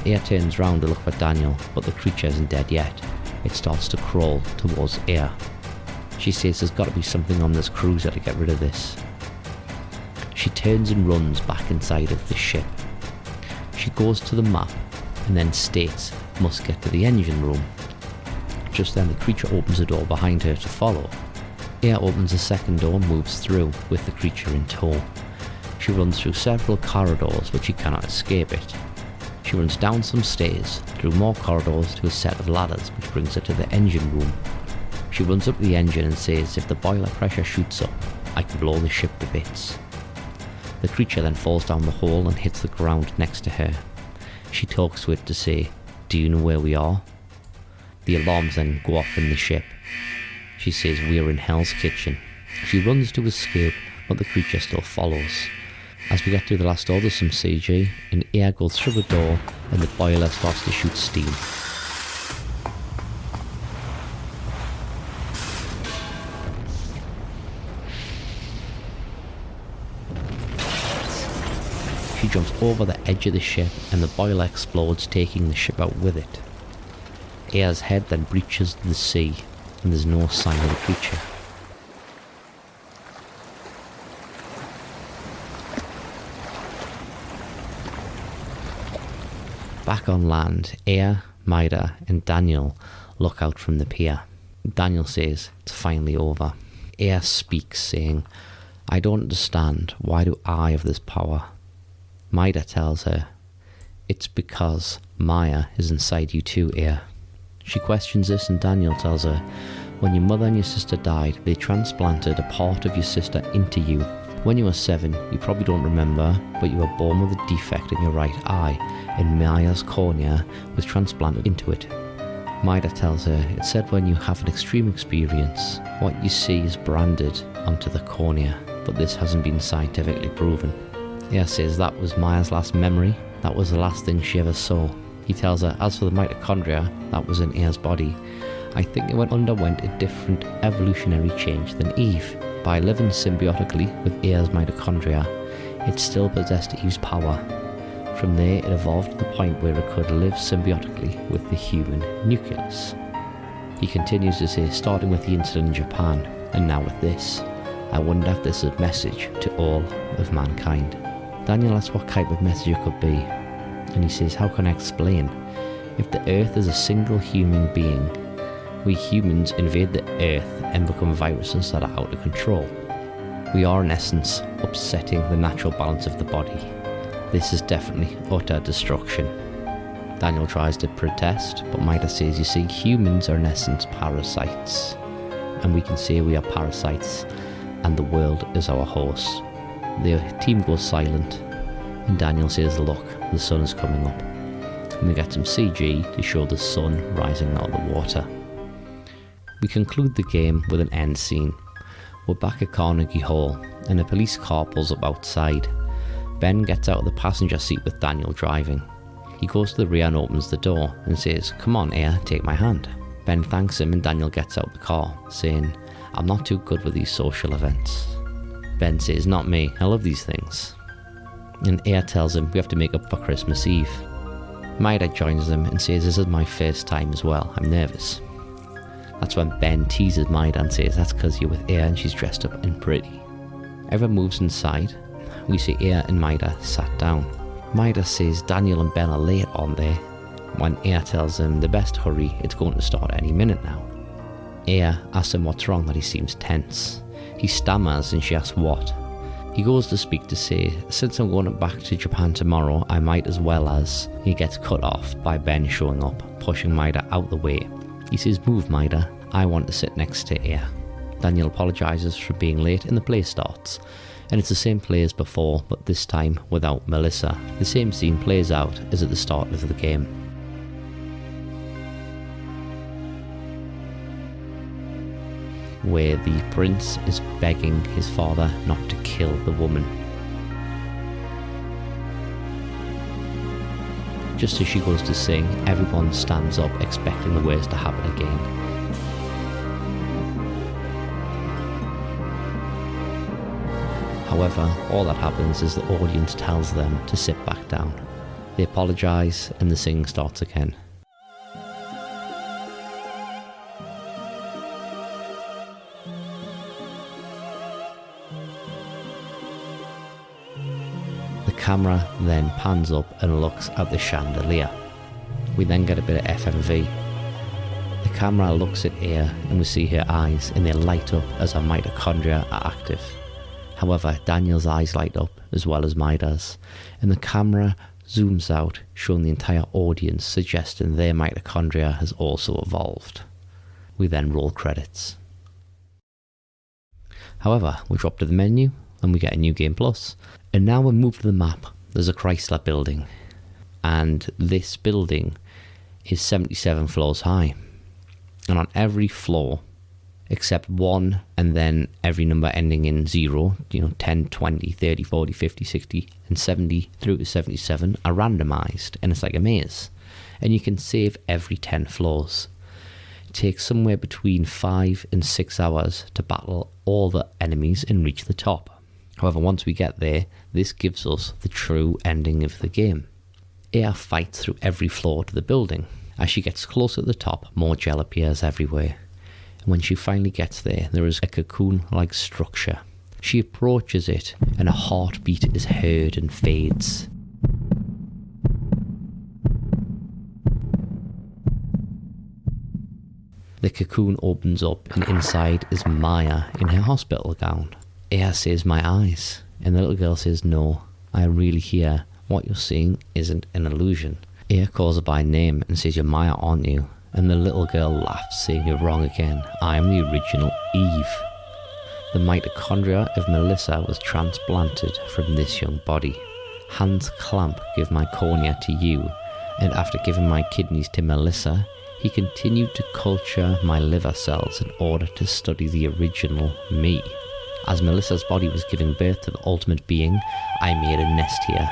Aya turns round to look for Daniel, but the creature isn't dead yet. It starts to crawl towards Aya. She says there's got to be something on this cruiser to get rid of this. She turns and runs back inside of the ship. She goes to the map and then states must get to the engine room. Just then the creature opens a door behind her to follow. Aya opens a second door and moves through with the creature in tow. She runs through several corridors but she cannot escape it. She runs down some stairs, through more corridors to a set of ladders which brings her to the engine room. She runs up the engine and says if the boiler pressure shoots up, I can blow the ship to bits. The creature then falls down the hole and hits the ground next to her. She talks to it to say, do you know where we are? The alarms then go off in the ship. She says we're in Hell's Kitchen. She runs to escape, but the creature still follows. As we get through the last door, there's some CG, and air goes through the door and the boiler starts to shoot steam. She jumps over the edge of the ship and the boiler explodes, taking the ship out with it. Aya's head then breaches the sea and there's no sign of the creature. Back on land, Aya, Maida and Daniel look out from the pier. Daniel says it's finally over. Aya speaks saying, I don't understand, why do I have this power? Maida tells her, it's because Maya is inside you too, Aya. She questions this and Daniel tells her, when your mother and your sister died, they transplanted a part of your sister into you. When you were 7, you probably don't remember, but you were born with a defect in your right eye, and Maya's cornea was transplanted into it. Maida tells her, it said when you have an extreme experience, what you see is branded onto the cornea, but this hasn't been scientifically proven. Aya says that was Maya's last memory, that was the last thing she ever saw. He tells her, as for the mitochondria, that was in Aya's body. I think it underwent a different evolutionary change than Eve. By living symbiotically with Aya's mitochondria, it still possessed Eve's power. From there, it evolved to the point where it could live symbiotically with the human nucleus. He continues to say, starting with the incident in Japan, and now with this, I wonder if this is a message to all of mankind. Daniel asks what type of message it could be, and he says, how can I explain? If the Earth is a single human being, we humans invade the Earth and become viruses that are out of control. We are in essence upsetting the natural balance of the body. This is definitely utter destruction. Daniel tries to protest, but Maida says, you see, humans are in essence parasites. And we can say we are parasites, and the world is our host. The team goes silent, and Daniel says, look, the sun is coming up. And we get some CG to show the sun rising out of the water. We conclude the game with an end scene. We're back at Carnegie Hall, and a police car pulls up outside. Ben gets out of the passenger seat with Daniel driving. He goes to the rear and opens the door and says, come on, Aya, take my hand. Ben thanks him and Daniel gets out the car, saying, I'm not too good with these social events. Ben says, not me, I love these things. And Aya tells him we have to make up for Christmas Eve. Maida joins them and says, this is my first time as well, I'm nervous. That's when Ben teases Maida and says that's because you're with Aya and she's dressed up and pretty. Everyone moves inside. We see Aya and Maida sat down. Maida says Daniel and Ben are late on there. When Aya tells him the best hurry, it's going to start any minute now. Aya asks him what's wrong, that he seems tense. He stammers and she asks what. He goes to speak to say, since I'm going back to Japan tomorrow, I might as well as. He gets cut off by Ben showing up, pushing Maida out the way. He says, move Maida, I want to sit next to Aya. Daniel apologises for being late and the play starts. And it's the same play as before, but this time without Melissa. The same scene plays out as at the start of the game. Where the prince is begging his father not to kill the woman. Just as she goes to sing, everyone stands up expecting the worst to happen again. However, all that happens is the audience tells them to sit back down. They apologise and the singing starts again. The camera then pans up and looks at the chandelier. We then get a bit of FMV. The camera looks at Aya and we see her eyes and they light up as her mitochondria are active. However, Daniel's eyes light up as well as Maida's, and the camera zooms out, showing the entire audience, suggesting their mitochondria has also evolved. We then roll credits. However, we drop to the menu and we get a new game plus. And now we move to the map. There's a Chrysler building, and this building is 77 floors high. And on every floor, except one, and then every number ending in 0, 10, 20, 30, 40, 50, 60, and 70 through to 77 are randomized, and it's like a maze. And you can save every 10 floors. It takes somewhere between 5 and 6 hours to battle all the enemies and reach the top. However, once we get there, this gives us the true ending of the game. Aya fights through every floor to the building. As she gets closer to the top, more gel appears everywhere. And when she finally gets there, there is a cocoon-like structure. She approaches it, and a heartbeat is heard and fades. The cocoon opens up, and inside is Maya in her hospital gown. Aya says, "My eyes." And the little girl says, "No, I am really here. What you're seeing isn't an illusion." Aya calls her by name and says, "You're Maya, aren't you?" And the little girl laughs, saying, "You're wrong again. I am the original Eve." The mitochondria of Melissa was transplanted from this young body. Hans Clamp gave my cornea to you, and after giving my kidneys to Melissa, he continued to culture my liver cells in order to study the original me. As Melissa's body was giving birth to the ultimate being, I made a nest here,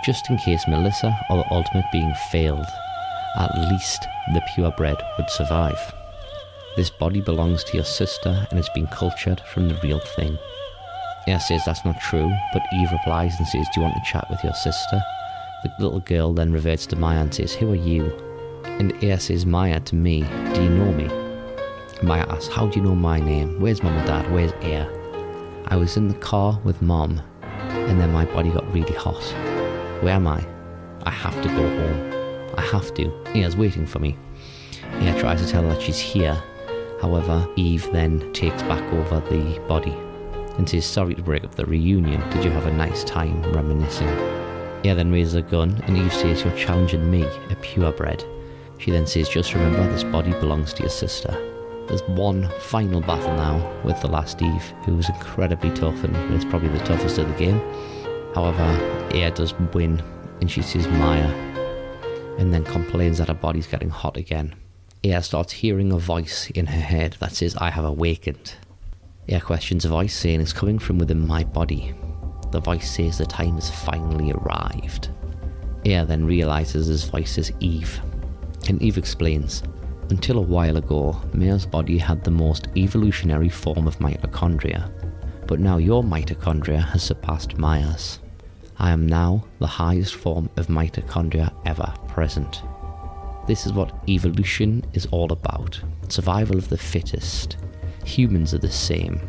just in case Melissa or the ultimate being failed. At least the purebred would survive. This body belongs to your sister and it's been cultured from the real thing. Aya says that's not true, but Eve replies and says, "Do you want to chat with your sister?" The little girl then reverts to Maya and says, "Who are you?" And Aya says, "Maya, to me, do you know me?" Maya asks, "How do you know my name? Where's mum and dad? Where's Aya?" "I was in the car with mum, and then my body got really hot. Where am I? I have to go home. I have to. Aya's waiting for me." Aya tries to tell her that she's here. However, Eve then takes back over the body and says, "Sorry to break up the reunion. Did you have a nice time reminiscing?" Aya then raises a gun and Eve says, "You're challenging me, a purebred." She then says, "Just remember, this body belongs to your sister." There's one final battle now with the last Eve, who's incredibly tough and it's probably the toughest of the game. However, Aya does win and she says Maya, and then complains that her body's getting hot again. Aya starts hearing a voice in her head that says, "I have awakened." Aya questions the voice, saying it's coming from within my body. The voice says the time has finally arrived. Aya then realizes his voice is Eve, and Eve explains, "Until a while ago, Maya's body had the most evolutionary form of mitochondria, but now your mitochondria has surpassed Maya's. I am now the highest form of mitochondria ever present." This is what evolution is all about. Survival of the fittest. Humans are the same.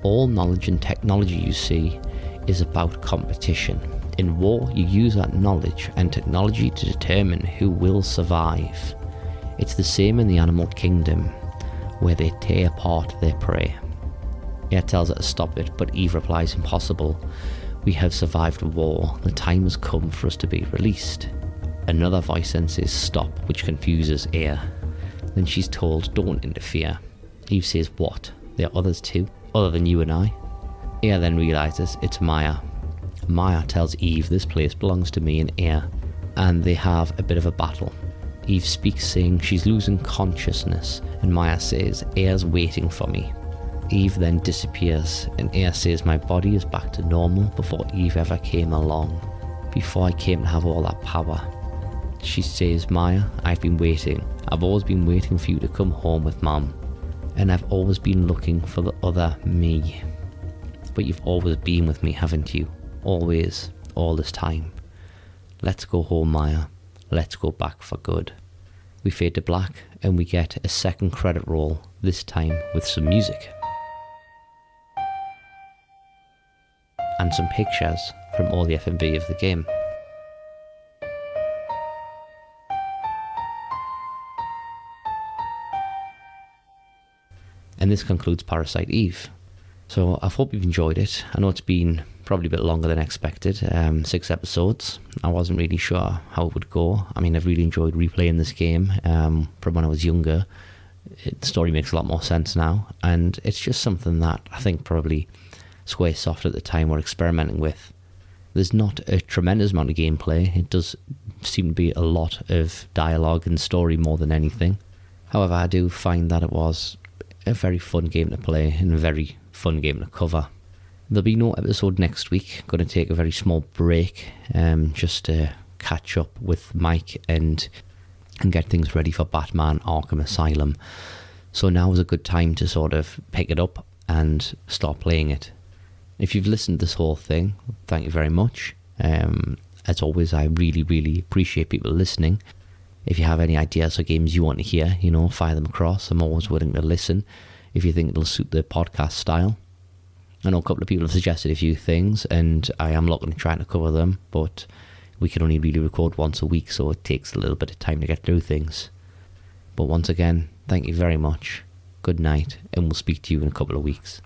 All knowledge and technology you see is about competition. In war, you use that knowledge and technology to determine who will survive. It's the same in the animal kingdom, where they tear apart their prey. Aya tells her to stop it, but Eve replies, "Impossible. We have survived war. The time has come for us to be released." Another voice then says stop, which confuses Aya. Then she's told, "Don't interfere." Eve says, "What? There are others too, other than you and I?" Aya then realizes it's Maya. Maya tells Eve this place belongs to me and Aya, and they have a bit of a battle. Eve speaks, saying she's losing consciousness, and Maya says, "Aya's waiting for me." Eve then disappears, and Aya says, "My body is back to normal before Eve ever came along, before I came to have all that power." She says, "Maya, I've been waiting. I've always been waiting for you to come home with Mum, and I've always been looking for the other me. But you've always been with me, haven't you? Always, all this time. Let's go home, Maya. Let's go back for good. We fade to black and we get a second credit roll, this time with some music. And some pictures from all the FMV of the game. And this concludes Parasite Eve. So I hope you've enjoyed it. I know it's been probably a bit longer than expected, 6 episodes. I wasn't really sure how it would go. I mean, I've really enjoyed replaying this game from when I was younger. The story makes a lot more sense now, and it's just something that I think probably Squaresoft at the time were experimenting with. There's not a tremendous amount of gameplay. It does seem to be a lot of dialogue and story more than anything. However, I do find that it was a very fun game to play and a very fun game to cover. There'll be no episode next week. Going to take a very small break just to catch up with Mike and get things ready for Batman Arkham Asylum. So now is a good time to sort of pick it up and start playing it. If you've listened to this whole thing, thank you very much. As always, I really, really appreciate people listening. If you have any ideas or games you want to hear, fire them across. I'm always willing to listen if you think it'll suit the podcast style. I know a couple of people have suggested a few things, and I am looking at trying to cover them, but we can only really record once a week, so it takes a little bit of time to get through things. But once again, thank you very much. Good night, and we'll speak to you in a couple of weeks.